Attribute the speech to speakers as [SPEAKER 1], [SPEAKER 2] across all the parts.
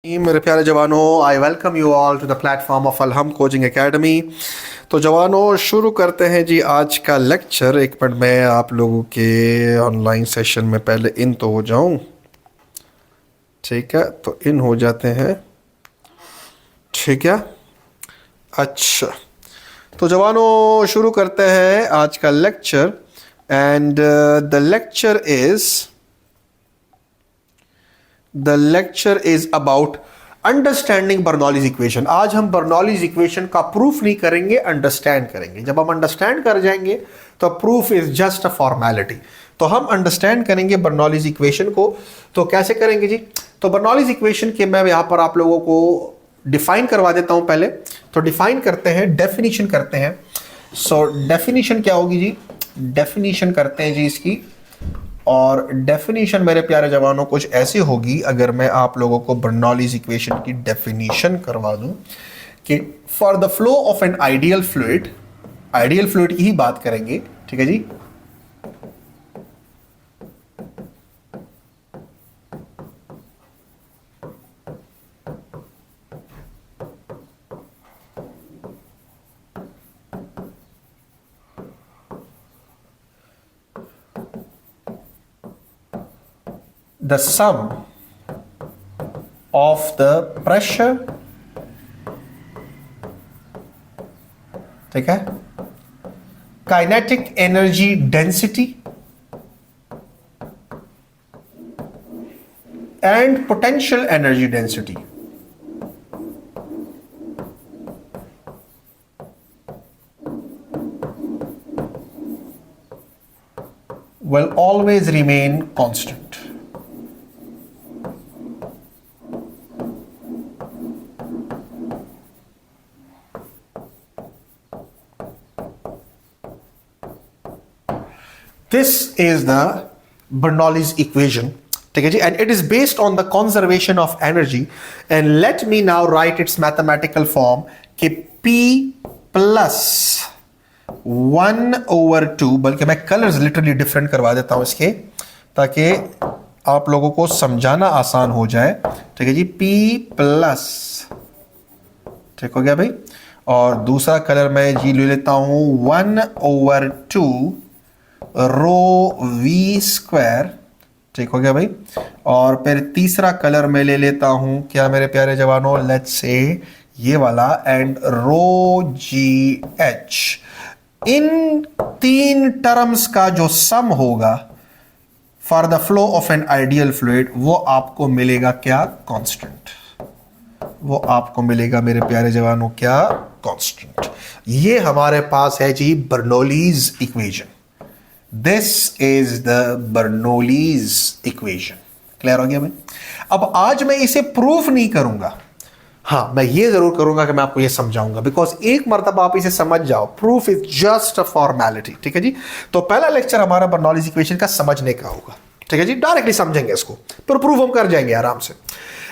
[SPEAKER 1] मेरे प्यारे जवानों, I welcome you all to the platform of Alham coaching academy. तो जवानों, शुरू करते हैं जी आज का लेक्चर। एक मिनट में आप लोगों के ऑनलाइन सेशन में पहले इन तो हो जाऊं। ठीक है, तो इन हो जाते हैं। ठीक है, अच्छा। तो जवानों, शुरू करते हैं आज का lecture and the lecture is about understanding Bernoulli's equation. आज हम बर्नौलीज इक्वेशन का प्रूफ नहीं करेंगे, अंडरस्टैंड करेंगे। जब हम अंडरस्टैंड कर जाएंगे तो proof is just a formality. तो हम अंडरस्टैंड करेंगे बर्नौलीज इक्वेशन को। तो कैसे करेंगे जी? तो बर्नौलीज इक्वेशन के मैं यहां पर आप लोगों को डिफाइन करवा देता हूं पहले। तो डिफाइन करते हैं, डेफिनेशन करते हैं। सो डेफिनेशन क्या होगी जी? डेफिनेशन करते हैं जी इसकी। और डेफिनेशन मेरे प्यारे जवानों कुछ ऐसी होगी, अगर मैं आप लोगों को बर्नौलीज इक्वेशन की डेफिनेशन करवा दूं कि for the flow of an ideal fluid की ही बात करेंगे। ठीक है जी। The sum of the pressure, ठीक है, kinetic energy density and potential energy density will always remain constant. This is the Bernoulli's equation. ठीक है जी, and it is based on the conservation of energy. And let me now write its mathematical form कि P plus 1/2, बल्कि मैं colours literally different करवा देता हूं इसके, ताकि आप लोगों को समझाना आसान हो जाए। ठीक है जी, P प्लस, ठीक हो गया भाई। और दूसरा कलर मैं जी ले लेता हूं 1/2 रो वी स्क्वायर। ठीक हो गया भाई। और फिर तीसरा कलर मैं ले लेता हूं, क्या मेरे प्यारे जवानों, लेट्स से ये वाला, एंड रो जी एच। इन तीन टर्म्स का जो सम होगा for the flow of an ideal fluid, वो आपको मिलेगा क्या? कांस्टेंट। वो आपको मिलेगा मेरे प्यारे जवानों क्या? कांस्टेंट। ये हमारे पास है जी Bernoulli's equation. This is the Bernoulli's equation. Clear हो गया भाई? अब आज मैं इसे प्रूफ नहीं करूंगा। हाँ, मैं ये जरूर करूंगा कि मैं आपको ये समझाऊंगा, बिकॉज एक मर्तबा आप इसे समझ जाओ, proof is just a formality. ठीक है जी। तो पहला लेक्चर हमारा बर्नौलीज इक्वेशन का समझने का होगा। ठीक है जी, डायरेक्टली समझेंगे इसको, फिर प्रूफ हम कर जाएंगे आराम से।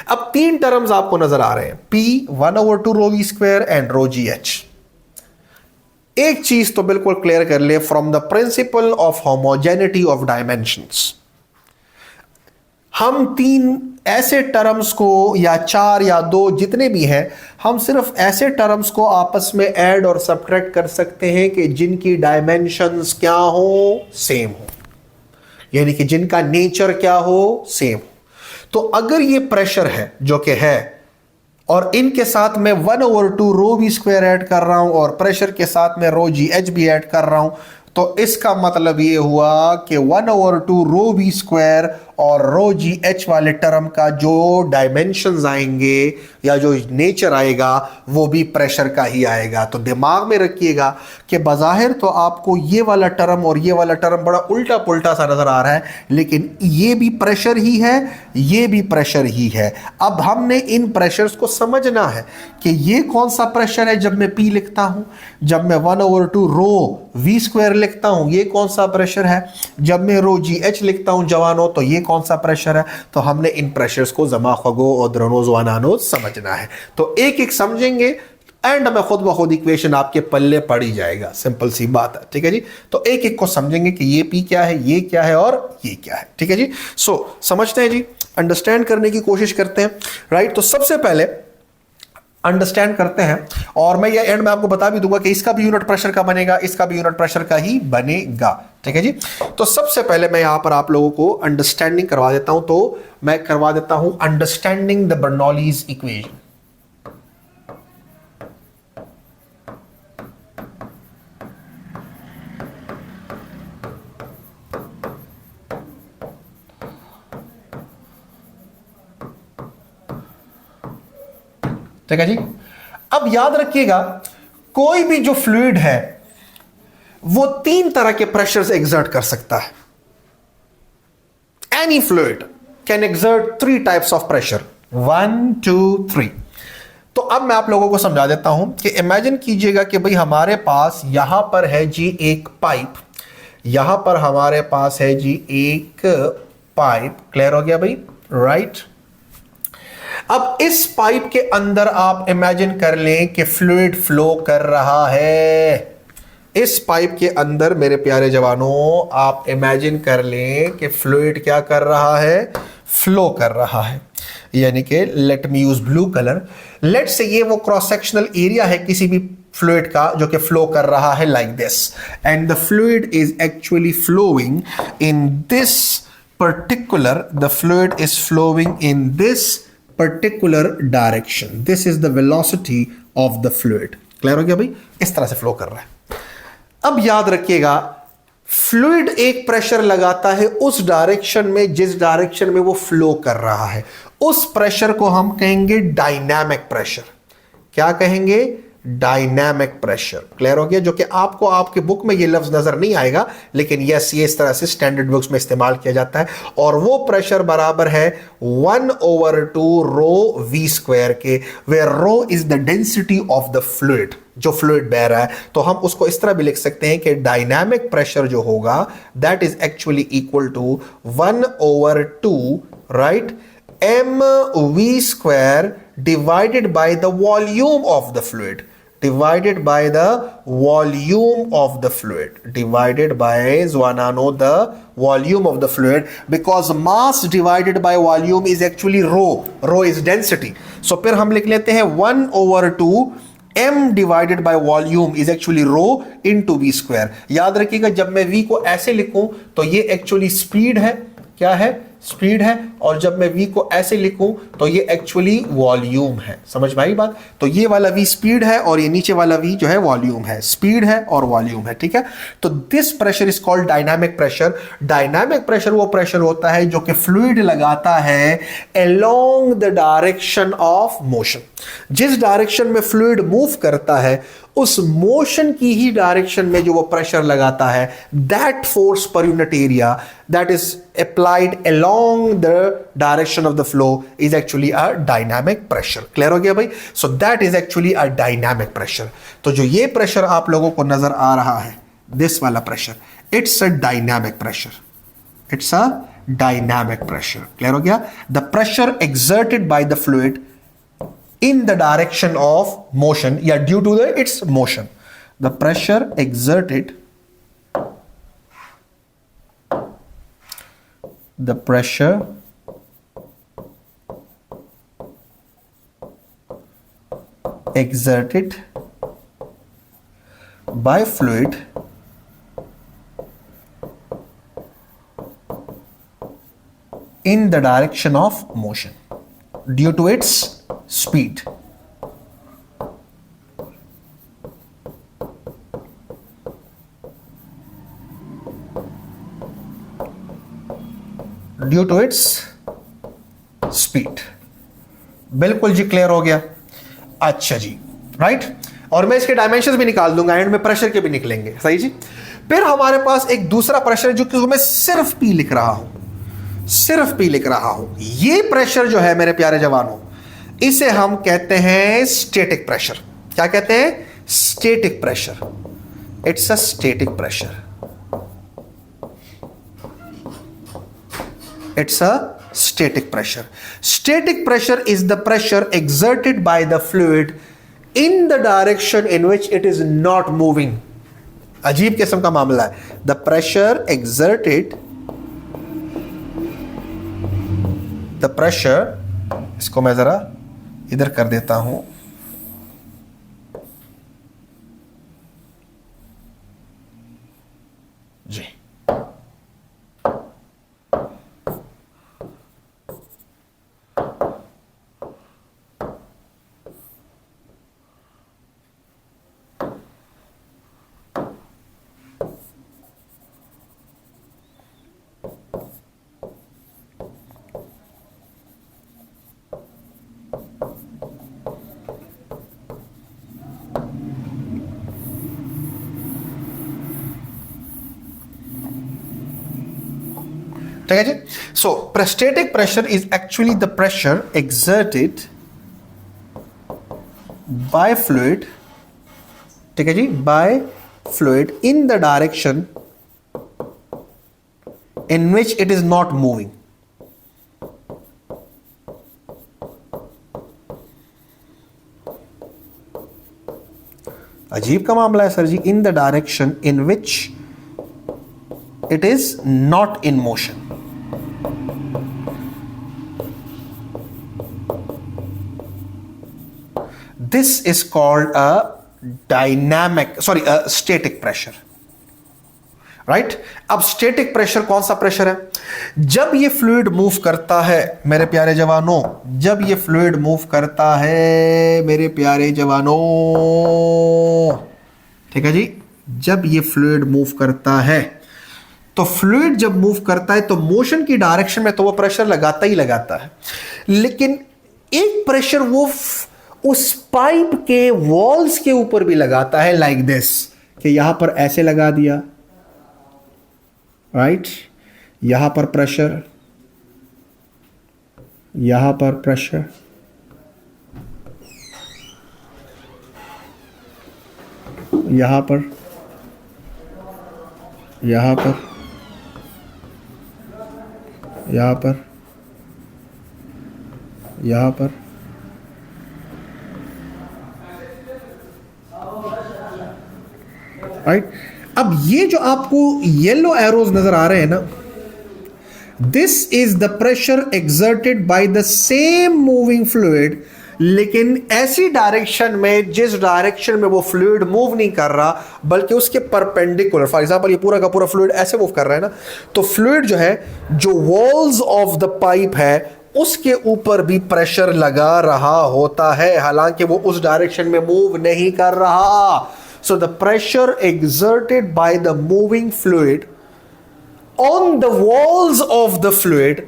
[SPEAKER 1] अब तीन टर्म्स आपको नजर आ रहे हैं, P 1/2 rho v square and rho g h. एक चीज तो बिल्कुल क्लियर कर ले, from the principle of homogeneity of dimensions, हम तीन ऐसे टर्म्स को, या चार या दो, जितने भी हैं, हम सिर्फ ऐसे टर्म्स को आपस में ऐड और सब्ट्रैक्ट कर सकते हैं कि जिनकी डायमेंशंस क्या हो? सेम हो, यानी कि जिनका नेचर क्या हो? सेम हो। तो अगर ये प्रेशर है, जो कि है, और इनके साथ में 1/2 रो वी स्क्वायर ऐड कर रहा हूं और प्रेशर के साथ में रो जी एच भी ऐड कर रहा हूं, तो इसका मतलब ये हुआ कि 1/2 रो वी स्क्वायर और रो जी एच वाले टर्म का जो डायमेंशंस आएंगे या जो नेचर आएगा वो भी प्रेशर का ही आएगा। तो दिमाग में रखिएगा कि बज़ाहिर तो आपको ये वाला टर्म और ये वाला टर्म बड़ा उल्टा पुल्टा सा नजर आ रहा है, लेकिन ये भी प्रेशर ही है, ये भी प्रेशर ही है। अब हमने इन प्रेशर्स को समझना है कि ये कौन सा प्रेशर है जब मैं P लिखता हूं, जब मैं 1/2 रो वी स्क्वायर लिखता हूं ये कौन सा प्रेशर है, जब मैं रो जी एच लिखता हूं जवानों तो ये कौन सा प्रेशर है। तो हमने इन प्रेशर्स को जमा खगो और द्रनोज वानानो समझना है। तो एक एक समझेंगे, एंड में खुद ब खुद इक्वेशन आपके पल्ले पड़ ही जाएगा। सिंपल सी बात है। ठीक है जी। तो एक एक को समझेंगे कि ये P क्या है, ये क्या है और ये क्या है। ठीक है जी। सो समझते हैं जी। अंडरस्टैंड करने की कोशिश करते हैं, राइट। तो सबसे पहले अंडरस्टैंड करते हैं, और मैं ये एंड में आपको बता भी दूंगा कि इसका भी यूनिट प्रेशर का बनेगा, इसका भी यूनिट प्रेशर का ही बनेगा, ठीक है जी। तो सबसे पहले मैं यहां पर आप लोगों को अंडरस्टैंडिंग करवा देता हूं, तो मैं करवा देता हूं अंडरस्टैंडिंग द बर्नौलीज इक्वेशन। ठीक है जी। अब याद रखिएगा, कोई भी जो फ्लूइड है वो 3 तरह के प्रेशर्स एग्जर्ट कर सकता है। Any fluid can exert 3 types of pressure, 1 2 3। तो अब मैं आप लोगों को समझा देता हूं कि इमेजिन कीजिएगा कि भाई हमारे पास यहां पर है जी एक पाइप, यहां पर हमारे पास है जी एक पाइप। क्लियर हो गया भाई, राइट। अब इस पाइप के अंदर आप इमेजिन कर लें कि फ्लूइड फ्लो कर रहा है। इस पाइप के अंदर मेरे प्यारे जवानों आप इमेजिन कर लें कि फ्लूइड क्या कर रहा है, फ्लो कर रहा है। यानी कि let me use blue colour, let से ये वो क्रॉस सेक्शनल एरिया है किसी भी फ्लूइड का जो कि फ्लो कर रहा है like this, and the fluid is actually flowing in this particular, the fluid is flowing in this particular direction. This is the velocity of the fluid. Clear हो गया भाई, इस तरह से फ्लो कर रहा है। अब याद रखिएगा, फ्लूइड एक प्रेशर लगाता है उस डायरेक्शन में जिस डायरेक्शन में वो फ्लो कर रहा है। उस प्रेशर को हम कहेंगे डायनामिक प्रेशर। क्या कहेंगे? Dynamic pressure. क्लियर हो गया, जो कि आपको आपके बुक में ये लफ्ज नजर नहीं आएगा, लेकिन यस ये इस तरह से स्टैंडर्ड बुक्स में इस्तेमाल किया जाता है। और वो प्रेशर बराबर है 1/2 रो वी स्क्वायर के, where rho is the density of the fluid, जो फ्लूइड बह रहा है। तो हम उसको इस तरह भी लिख सकते हैं कि डायनामिक प्रेशर जो होगा that is actually equal to 1/2, right, m v square divided by the volume of the fluid, divided by the volume of the fluid, divided by Zwana know the volume of the fluid, because mass divided by volume is actually rho is density. So फिर हम लिख लेते हैं 1/2 m divided by volume is actually rho into v square. याद रखिएगा, जब मैं v को ऐसे लिखूं तो ये एक्चुअली स्पीड है, क्या है? स्पीड है। और जब मैं v को ऐसे लिखूं तो ये एक्चुअली वॉल्यूम है। समझ में आई बात? तो ये वाला v स्पीड है और ये नीचे वाला v जो है वॉल्यूम है। स्पीड है और वॉल्यूम है, ठीक है। तो this pressure is called dynamic pressure. Dynamic pressure वो प्रेशर होता है जो कि फ्लूइड लगाता है along the direction of motion. जिस डायरेक्शन में फ्लूइड मूव करता है उस मोशन की ही डायरेक्शन में जो वो प्रेशर लगाता है, that force per unit area that is applied along the direction of the flow is actually a dynamic pressure. Clear हो गया भाई? सो that is actually a dynamic pressure. तो जो ये प्रेशर आप लोगों को नजर आ रहा है, दिस वाला pressure, it's a dynamic pressure, it's a dynamic pressure. Clear हो गया? The pressure exerted by the fluid in the direction of motion, yeah, due to its motion, the pressure exerted, the pressure exerted by fluid in the direction of motion due to its speed. Due to its speed. बिल्कुल जी, clear हो गया। अच्छा जी, right. और मैं इसके dimensions भी निकाल दूंगा, एंड में प्रेशर के भी निकलेंगे, सही जी। फिर हमारे पास एक दूसरा प्रेशर जो कि मैं सिर्फ पी लिख रहा हूं, सिर्फ पी लिख रहा हूं। ये प्रेशर जो है मेरे प्यारे जवानों, इसे हम कहते हैं स्टैटिक प्रेशर। क्या कहते हैं? Static pressure. It's a static pressure, it's a static pressure. Static pressure is the pressure exerted by the fluid in the direction in which it is not moving. अजीब किस्म का मामला है। The pressure exerted the pressure, इसको मैं जरा इधर कर देता हूं, जी। ठीक है जी। So static pressure is actually the pressure exerted by fluid, ठीक है जी, by fluid in the direction in which it is not moving. अजीब का मामला है सर जी। In the direction in which it is not in motion. This is called a static pressure, right? अब static pressure कौन सा pressure है? जब ये फ्लूइड मूव करता है मेरे प्यारे जवानों, जब ये फ्लूइड मूव करता है मेरे प्यारे जवानों, ठीक है जी, जब ये फ्लूइड मूव करता है, तो फ्लूइड जब मूव करता है तो मोशन की डायरेक्शन में तो वो प्रेशर लगाता ही लगाता है, लेकिन एक प्रेशर वो उस पाइप के वॉल्स के ऊपर भी लगाता है, लाइक दिस, कि यहां पर ऐसे लगा दिया, राइट, यहां पर प्रेशर, यहां पर प्रेशर, यहां पर, यहां पर, यहां पर, यहां पर, राइट। अब ये जो आपको येलो एरोज नजर आ रहे हैं ना, this is the pressure exerted by the same moving fluid, लेकिन ऐसी डायरेक्शन में जिस डायरेक्शन में वो फ्लूइड मूव नहीं कर रहा बल्कि उसके परपेंडिकुलर। फॉर एग्जांपल ये पूरा का पूरा फ्लूइड ऐसे मूव कर रहा है ना, तो फ्लूइड जो है, जो वॉल्स ऑफ द पाइप है उसके ऊपर भी प्रेशर लगा रहा होता है, हालांकि वो उस डायरेक्शन में मूव नहीं कर रहा। So the pressure exerted by the moving fluid on the walls of the fluid,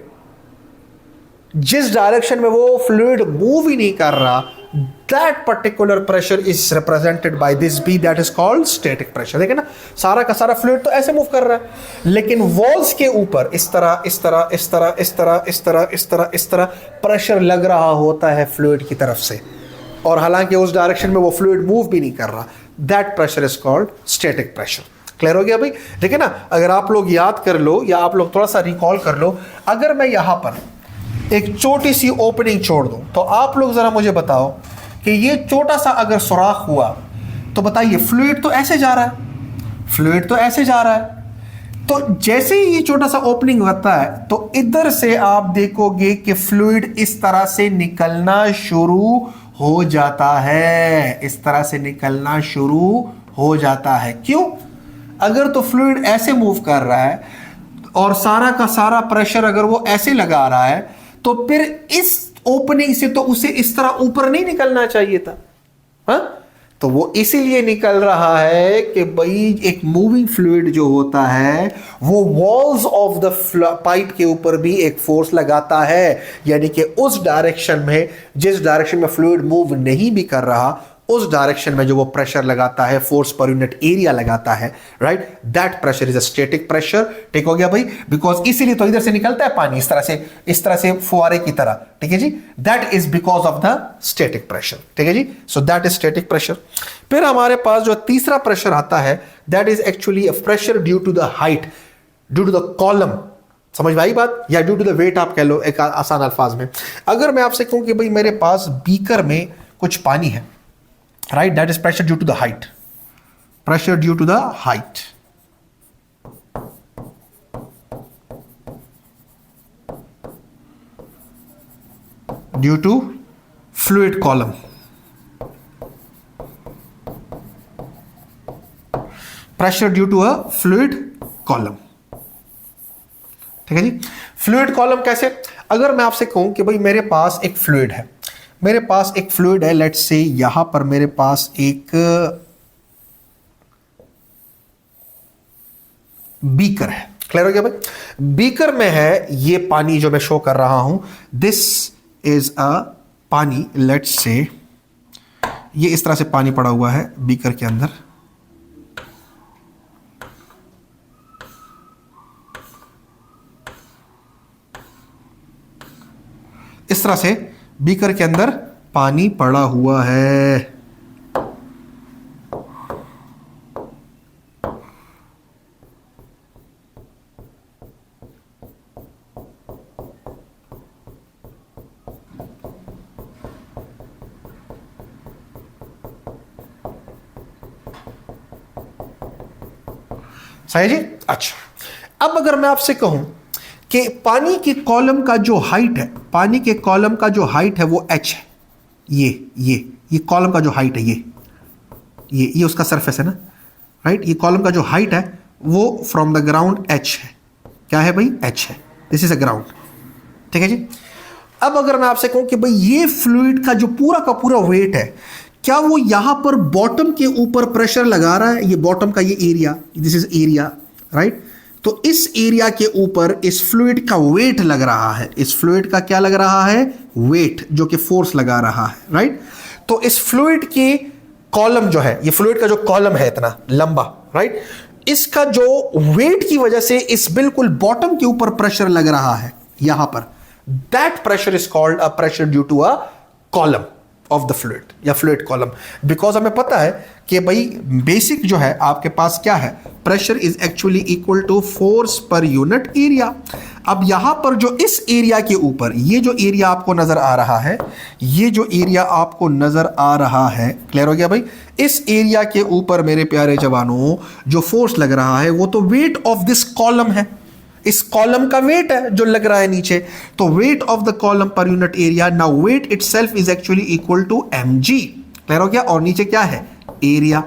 [SPEAKER 1] जिस डायरेक्शन में वो फ्लूइड मूव ही नहीं कर रहा, that particular pressure is represented by this B, that is called static pressure। देखिए ना, सारा का सारा फ्लूइड तो ऐसे मूव कर रहा है, लेकिन वॉल्स के ऊपर इस तरह इस तरह इस तरह इस तरह इस तरह इस तरह इस तरह प्रेशर लग रहा होता है फ्लूइड की तरफ से, और हालांकि उस डायरेक्शन में वो फ्लूइड मूव भी नहीं कर रहा। That pressure is called static pressure. Clear हो गया भाई? देखिए ना, अगर आप लोग याद कर लो या आप लोग थोड़ा सा रिकॉल कर लो, अगर मैं यहां पर एक छोटी सी ओपनिंग छोड़ दूं, तो आप लोग जरा मुझे बताओ कि ये छोटा सा अगर सुराख हुआ तो बताइए, फ्लूइड तो ऐसे जा रहा है, फ्लूइड तो ऐसे जा रहा है, तो जैसे ही ये छोटा सा ओपनिंग होता है तो इधर से आप देखोगे कि फ्लूइड इस तरह से निकलना शुरू हो जाता है, इस तरह से निकलना शुरू हो जाता है। क्यों? अगर तो फ्लूइड ऐसे मूव कर रहा है और सारा का सारा प्रेशर अगर वो ऐसे लगा रहा है, तो फिर इस ओपनिंग से तो उसे इस तरह ऊपर नहीं निकलना चाहिए था, हाँ? तो वो इसीलिए निकल रहा है कि भाई एक मूविंग फ्लूइड जो होता है वो वॉल्स ऑफ द पाइप के ऊपर भी एक फोर्स लगाता है, यानी कि उस डायरेक्शन में, जिस डायरेक्शन में फ्लूइड मूव नहीं भी कर रहा, उस डायरेक्शन में जो वो प्रेशर लगाता है, फोर्स पर यूनिट एरिया लगाता है, right, that pressure is a static pressure. ठीक हो गया भाई? बिकॉज इसीलिए तो इधर से निकलता है पानी इस तरह से फुहारे की तरह, ठीक है जी, that is because of the static pressure. ठीक है जी, so that is static pressure. फिर हमारे पास जो तीसरा प्रेशर आता है, that is actually a pressure due to the height, due to the column. समझ में आई बात? या ड्यू टू द वेट आप कह लो एक आसान अल्फाज में। अगर मैं आपसे कहूं कि भाई मेरे पास बीकर में कुछ पानी है, right, that is pressure due to the height, pressure due to the height, due to fluid column, pressure due to a fluid column. ठीक है जी। फ्लूइड कॉलम कैसे? अगर मैं आपसे कहूं कि भाई मेरे पास एक फ्लूइड है, मेरे पास एक फ्लूइड है, लेट्स से यहां पर मेरे पास एक बीकर है। क्लियर हो गया भाई? बीकर में है ये पानी जो मैं शो कर रहा हूं, दिस इज अ पानी, लेट्स से ये इस तरह से पानी पड़ा हुआ है बीकर के अंदर। इस तरह से बीकर के अंदर पानी पड़ा हुआ है। सही जी। अच्छा, अब अगर मैं आपसे कहूं कि पानी के कॉलम का जो हाइट है, पानी के कॉलम का जो हाइट है वो h है, ये कॉलम का जो हाइट है, ये उसका सरफेस है ना, राइट। ये कॉलम का जो हाइट है वो फ्रॉम द ग्राउंड h है। क्या है भाई? h है। This is a ground. ठीक है जी। अब अगर मैं आपसे कहूं कि भाई ये फ्लूइड का जो पूरा का पूरा वेट है, क्या वो यहां पर बॉटम के ऊपर प्रेशर लगा रहा है? ये बॉटम का ये area, this is area, right. तो इस एरिया के ऊपर इस फ्लूइड का वेट लग रहा है। इस फ्लूइड का क्या लग रहा है? वेट, जो कि फोर्स लगा रहा है, राइट। तो इस फ्लूइड की कॉलम जो है, ये फ्लूइड का जो कॉलम है इतना लंबा, राइट, इसका जो वेट की वजह से इस बिल्कुल बॉटम के ऊपर प्रेशर लग रहा है यहां पर, that pressure is called a pressure due to a column of the fluid या फ्लूइड कॉलम। बिकॉज हमें पता है कि भाई बेसिक जो है आपके पास क्या है, pressure is actually equal to force per unit area. अब यहां पर जो इस एरिया के ऊपर, ये जो एरिया आपको नजर आ रहा है, ये जो एरिया आपको नजर आ रहा है, क्लियर हो गया भाई? इस एरिया के ऊपर मेरे प्यारे जवानों जो फोर्स लग रहा है वो तो वेट ऑफ दिस कॉलम है, इस कॉलम का वेट है जो लग रहा है नीचे। तो weight of the column per unit area, now weight itself is actually equal to mg। Clear हो गया? और नीचे क्या है? एरिया।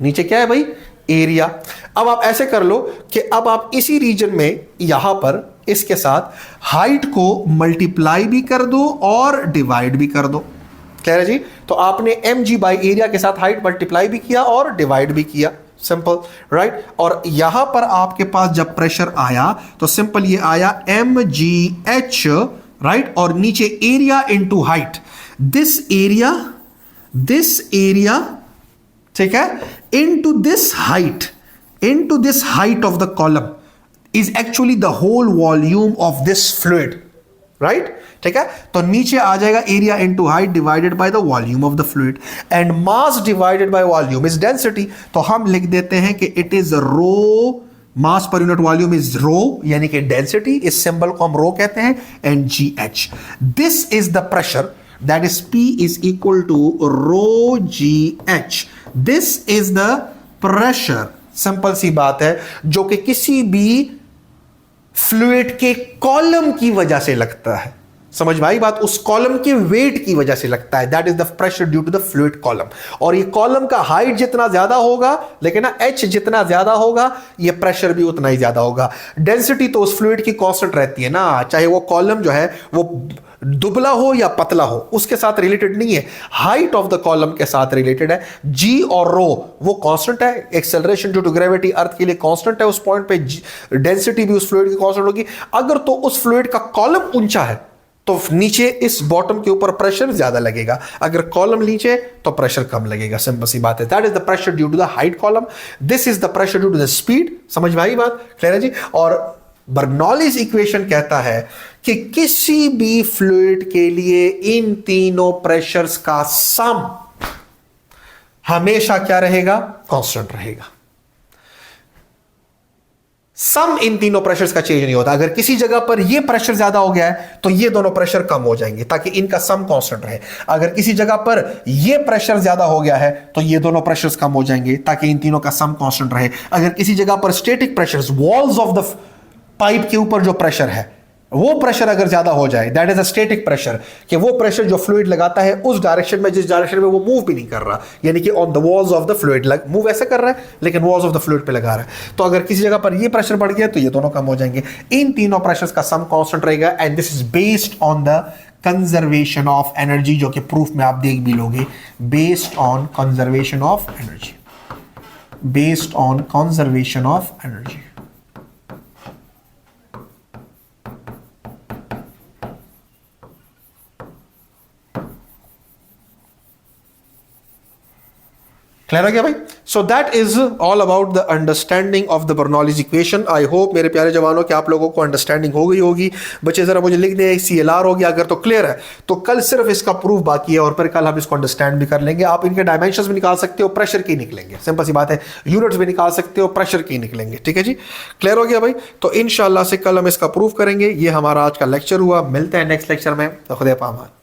[SPEAKER 1] नीचे क्या है भाई? एरिया। अब आप ऐसे कर लो कि अब आप इसी रीजन में यहां पर इसके साथ हाइट को मल्टीप्लाई भी कर दो और डिवाइड भी कर दो। क्लियर है जी? तो आपने mg बाई एरिया के साथ हाइट मल्टीप्लाई भी किया और डिवाइड भी किया, सिंपल, राइट। और यहां पर आपके पास जब प्रेशर आया तो सिंपल ये आया mgh, राइट, और नीचे area into height. This area, ठीक है, into this height of the column is actually the whole volume of this fluid, right. ठीक है, तो नीचे आ जाएगा area into height divided by the volume of the fluid, and mass divided by volume is density. तो हम लिख देते हैं कि it is row, mass per unit volume is रो, यानी कि डेंसिटी, इस सिंबल को हम रो कहते हैं, and GH। This is the pressure, that is P is equal to rho GH। This is the pressure, simple सी बात है, जो कि किसी भी फ्लूइड के कॉलम की वजह से लगता है। समझ में आई बात? उस कॉलम के वेट की वजह से लगता है, that is the pressure due to the fluid column. और ये कॉलम का हाइट जितना ज्यादा होगा, लेकिन ना h जितना ज्यादा होगा, ये प्रेशर भी उतना ही ज्यादा होगा। डेंसिटी तो उस फ्लूइड की कांस्टेंट रहती है ना, चाहे वो कॉलम जो है वो दुबला हो या पतला हो, उसके साथ रिलेटेड नहीं है, हाइट ऑफ द कॉलम के साथ रिलेटेड है। जी और रो वो कांस्टेंट है, एक्सेलरेशन ड्यू टू ग्रेविटी अर्थ के लिए कांस्टेंट है उस पॉइंट पे, डेंसिटी भी उस फ्लूइड की कांस्टेंट होगी। अगर तो उस फ्लूइड का कॉलम ऊंचा है तो नीचे इस बॉटम के ऊपर प्रेशर ज्यादा लगेगा, अगर कॉलम नीचे तो प्रेशर कम लगेगा, सिंपल सी बात है। That is the pressure due to the height column, this is the pressure due to the speed. समझ में आई बात? क्लियर है जी? और बर्नौलीज इक्वेशन कहता है कि किसी भी फ्लूइड के लिए इन तीनों प्रेशर्स का सम हमेशा क्या रहेगा? कांस्टेंट रहेगा। सम इन तीनों प्रेशर्स का चेंज नहीं होता। अगर किसी जगह पर ये प्रेशर ज्यादा हो गया है तो ये दोनों प्रेशर कम हो जाएंगे ताकि इनका सम कांस्टेंट रहे। अगर किसी जगह पर ये प्रेशर ज्यादा हो गया है तो ये दोनों प्रेशर्स कम हो जाएंगे ताकि इन तीनों का सम कांस्टेंट रहे। अगर किसी जगह पर static pressures, walls of the pipe के ऊपर जो प्रेशर है, वो प्रेशर अगर ज्यादा हो जाए, that is a static pressure, कि वो प्रेशर जो फ्लूइड लगाता है उस डायरेक्शन में, जिस डायरेक्शन में वो मूव भी नहीं कर रहा, यानी कि on the walls of the fluid, move ऐसे कर रहा है लेकिन वॉल्स ऑफ द फ्लूइड पे लगा रहा है। तो अगर किसी जगह पर ये प्रेशर बढ़ गया तो ये दोनों कम हो जाएंगे। इन तीनों प्रेशर्स का सम कांस्टेंट रहेगा, and this is based on the conservation of energy, जो कि प्रूफ में आप देख भी लोगे, based on conservation of energy, based on conservation of energy. Clear हो गया भाई? सो that is all about the understanding of the Bernoulli's equation. I hope मेरे प्यारे जवानों कि आप लोगों को अंडरस्टैंडिंग हो गई होगी। बच्चे जरा मुझे लिख दें CLR हो गया अगर तो क्लियर है, तो कल सिर्फ इसका प्रूफ बाकी है और फिर कल हम इसको अंडरस्टैंड भी कर लेंगे। आप इनके डायमेंशंस भी निकाल सकते हो, प्रेशर की निकलेंगे, सिंपल सी बात है। यूनिट्स भी निकाल सकते हो, प्रेशर की निकलेंगे। ठीक है जी, क्लियर हो गया भाई? तो इंशाल्लाह से कल हम इसका प्रूफ करेंगे। ये हमारा आज का लेक्चर हुआ, मिलते हैं नेक्स्ट लेक्चर में। तो खुदा पामान।